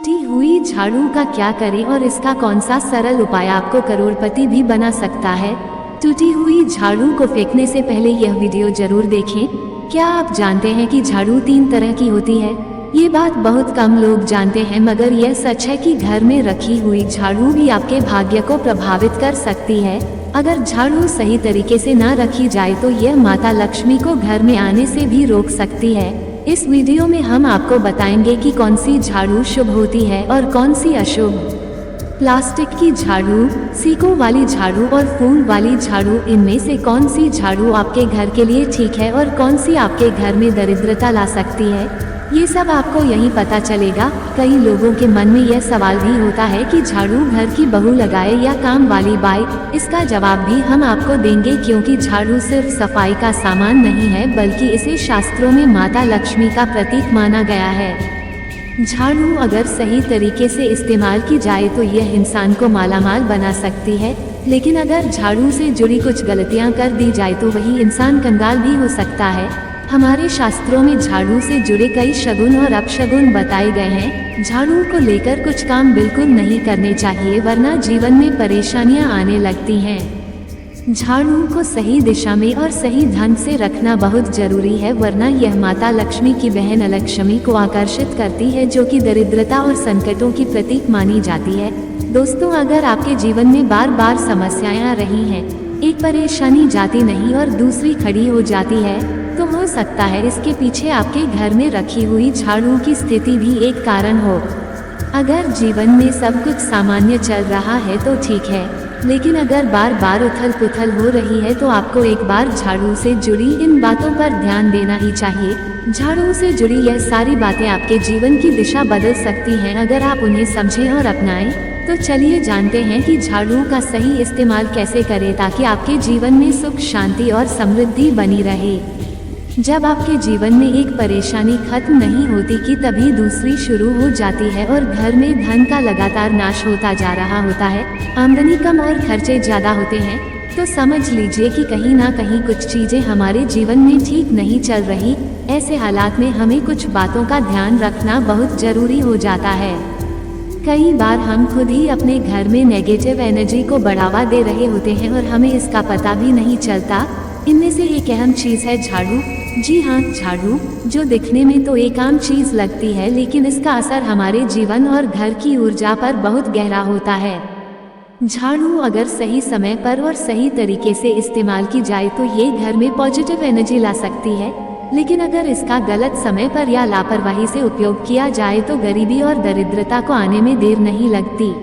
टूटी हुई झाड़ू का क्या करें और इसका कौन सा सरल उपाय आपको करोड़पति भी बना सकता है। टूटी हुई झाड़ू को फेंकने से पहले यह वीडियो जरूर देखें। क्या आप जानते हैं कि झाड़ू 3 तरह की होती है? ये बात बहुत कम लोग जानते हैं, मगर यह सच है कि घर में रखी हुई झाड़ू भी आपके भाग्य को प्रभावित कर सकती है। अगर झाड़ू सही तरीके से न रखी जाए तो यह माता लक्ष्मी को घर में आने से भी रोक सकती है। इस वीडियो में हम आपको बताएंगे कि कौन सी झाड़ू शुभ होती है और कौन सी अशुभ। प्लास्टिक की झाड़ू, सीकों वाली झाड़ू और फूल वाली झाड़ू, इनमें से कौन सी झाड़ू आपके घर के लिए ठीक है और कौन सी आपके घर में दरिद्रता ला सकती है, ये सब आपको यहीं पता चलेगा। कई लोगों के मन में यह सवाल भी होता है कि झाड़ू घर की बहू लगाए या काम वाली बाई। इसका जवाब भी हम आपको देंगे, क्योंकि झाड़ू सिर्फ सफाई का सामान नहीं है, बल्कि इसे शास्त्रों में माता लक्ष्मी का प्रतीक माना गया है। झाड़ू अगर सही तरीके से इस्तेमाल की जाए तो यह इंसान को मालामाल बना सकती है, लेकिन अगर झाड़ू से जुड़ी कुछ गलतियां कर दी जाए तो वही इंसान कंगाल भी हो सकता है। हमारे शास्त्रों में झाड़ू से जुड़े कई शगुन और अपशगुन बताए गए हैं। झाड़ू को लेकर कुछ काम बिल्कुल नहीं करने चाहिए, वरना जीवन में परेशानियां आने लगती हैं। झाड़ू को सही दिशा में और सही ढंग से रखना बहुत जरूरी है, वरना यह माता लक्ष्मी की बहन अलक्ष्मी को आकर्षित करती है, जो कि दरिद्रता और संकटों की प्रतीक मानी जाती है। दोस्तों, अगर आपके जीवन में बार बार समस्याएं आ रही हैं, एक परेशानी जाती नहीं और दूसरी खड़ी हो जाती है, तो हो सकता है इसके पीछे आपके घर में रखी हुई झाड़ू की स्थिति भी एक कारण हो। अगर जीवन में सब कुछ सामान्य चल रहा है तो ठीक है, लेकिन अगर बार बार उथल पुथल हो रही है तो आपको एक बार झाड़ू से जुड़ी इन बातों पर ध्यान देना ही चाहिए। झाड़ू से जुड़ी यह सारी बातें आपके जीवन की दिशा बदल सकती हैं, अगर आप उन्हें समझें और अपनाएं। तो चलिए जानते हैं कि झाड़ू का सही इस्तेमाल कैसे करें ताकि आपके जीवन में सुख, शांति और समृद्धि बनी रहे। जब आपके जीवन में एक परेशानी खत्म नहीं होती कि तभी दूसरी शुरू हो जाती है और घर में धन का लगातार नाश होता जा रहा होता है, आमदनी कम और खर्चे ज्यादा होते हैं, तो समझ लीजिए कि कहीं ना कहीं कुछ चीजें हमारे जीवन में ठीक नहीं चल रही। ऐसे हालात में हमें कुछ बातों का ध्यान रखना बहुत जरूरी हो जाता है। कई बार हम खुद ही अपने घर में नेगेटिव एनर्जी को बढ़ावा दे रहे होते हैं और हमें इसका पता भी नहीं चलता। इनमें से एक अहम चीज है झाड़ू। जी हाँ, झाड़ू, जो दिखने में तो एक आम चीज लगती है, लेकिन इसका असर हमारे जीवन और घर की ऊर्जा पर बहुत गहरा होता है। झाड़ू अगर सही समय पर और सही तरीके से इस्तेमाल की जाए तो ये घर में पॉजिटिव एनर्जी ला सकती है, लेकिन अगर इसका गलत समय पर या लापरवाही से उपयोग किया जाए तो गरीबी और दरिद्रता को आने में देर नहीं लगती।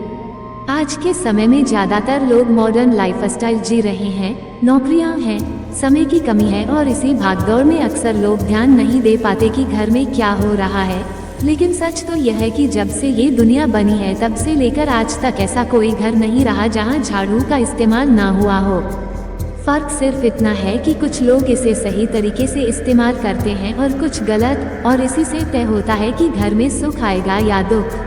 आज के समय में ज्यादातर लोग मॉडर्न लाइफस्टाइल जी रहे हैं, नौकरियां हैं, समय की कमी है और इसी भागदौड़ में अक्सर लोग ध्यान नहीं दे पाते कि घर में क्या हो रहा है। लेकिन सच तो यह है कि जब से ये दुनिया बनी है तब से लेकर आज तक ऐसा कोई घर नहीं रहा जहां झाड़ू का इस्तेमाल ना हुआ हो। फर्क सिर्फ इतना है कि कुछ लोग इसे सही तरीके से इस्तेमाल करते हैं और कुछ गलत, और इसी से तय होता है कि घर में सुख आएगा या दुख।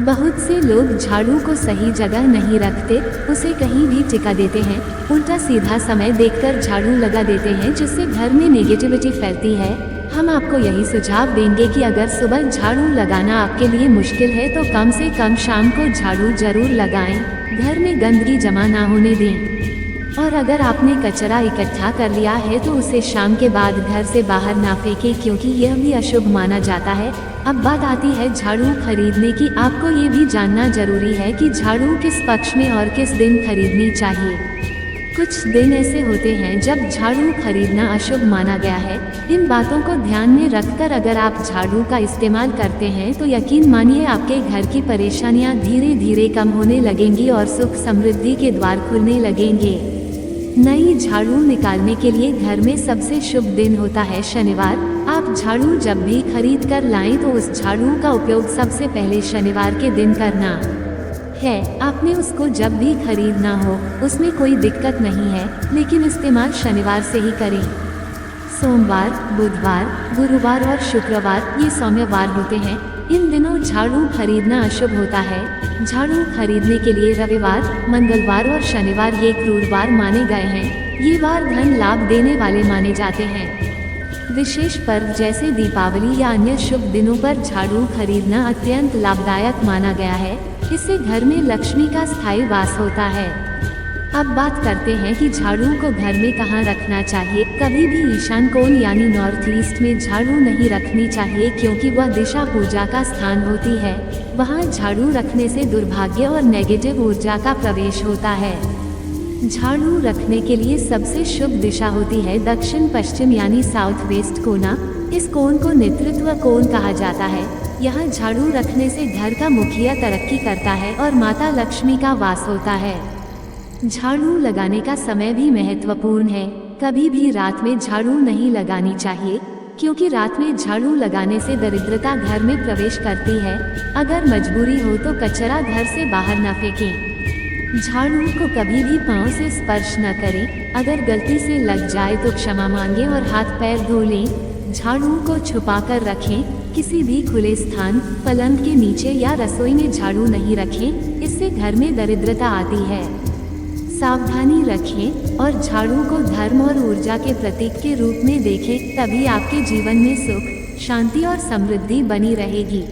बहुत से लोग झाड़ू को सही जगह नहीं रखते, उसे कहीं भी टिका देते हैं, उल्टा सीधा समय देखकर झाड़ू लगा देते हैं, जिससे घर में नेगेटिविटी फैलती है। हम आपको यही सुझाव देंगे कि अगर सुबह झाड़ू लगाना आपके लिए मुश्किल है तो कम से कम शाम को झाड़ू जरूर लगाएं। घर में गंदगी जमा ना होने दें, और अगर आपने कचरा इकट्ठा कर लिया है तो उसे शाम के बाद घर से बाहर ना फेंकें, क्योंकि यह भी अशुभ माना जाता है। अब बात आती है झाड़ू खरीदने की। आपको ये भी जानना जरूरी है कि झाड़ू किस पक्ष में और किस दिन खरीदनी चाहिए। कुछ दिन ऐसे होते हैं जब झाड़ू खरीदना अशुभ माना गया है। इन बातों को ध्यान में रखकर अगर आप झाड़ू का इस्तेमाल करते हैं तो यकीन मानिए आपके घर की परेशानियां धीरे धीरे कम होने लगेंगी और सुख समृद्धि के द्वार खुलने लगेंगे। नई झाड़ू निकालने के लिए घर में सबसे शुभ दिन होता है शनिवार। आप झाड़ू जब भी खरीद कर लाएं तो उस झाड़ू का उपयोग सबसे पहले शनिवार के दिन करना है। आपने उसको जब भी खरीदना हो, उसमें कोई दिक्कत नहीं है, लेकिन इस्तेमाल शनिवार से ही करें। सोमवार, बुधवार, गुरुवार और शुक्रवार ये सौम्यवार होते हैं। इन दिनों झाड़ू खरीदना अशुभ होता है। झाड़ू खरीदने के लिए रविवार, मंगलवार और शनिवार ये क्रूर वार माने गए हैं। ये वार धन लाभ देने वाले माने जाते हैं। विशेष पर्व जैसे दीपावली या अन्य शुभ दिनों पर झाड़ू खरीदना अत्यंत लाभदायक माना गया है। इससे घर में लक्ष्मी का स्थायी वास होता है। अब बात करते हैं कि झाड़ू को घर में कहाँ रखना चाहिए। कभी भी ईशान कोण यानी नॉर्थ ईस्ट में झाड़ू नहीं रखनी चाहिए, क्योंकि वह दिशा पूजा का स्थान होती है। वहाँ झाड़ू रखने से दुर्भाग्य और नेगेटिव ऊर्जा का प्रवेश होता है। झाड़ू रखने के लिए सबसे शुभ दिशा होती है दक्षिण पश्चिम यानी साउथ वेस्ट कोना। इस कोण को नेतृत्व कोण कहा जाता है। यहाँ झाड़ू रखने से घर का मुखिया तरक्की करता है और माता लक्ष्मी का वास होता है। झाड़ू लगाने का समय भी महत्वपूर्ण है। कभी भी रात में झाड़ू नहीं लगानी चाहिए, क्योंकि रात में झाड़ू लगाने से दरिद्रता घर में प्रवेश करती है। अगर मजबूरी हो तो कचरा घर से बाहर न फेंकें। झाड़ू को कभी भी पांव से स्पर्श न करें। अगर गलती से लग जाए तो क्षमा मांगें और हाथ पैर धो लें। झाड़ू को छुपा कर रखें। किसी भी खुले स्थान, पलंग के नीचे या रसोई में झाड़ू नहीं रखें, इससे घर में दरिद्रता आती है। सावधानी रखें और झाड़ू को धर्म और ऊर्जा के प्रतीक के रूप में देखें, तभी आपके जीवन में सुख, शांति और समृद्धि बनी रहेगी।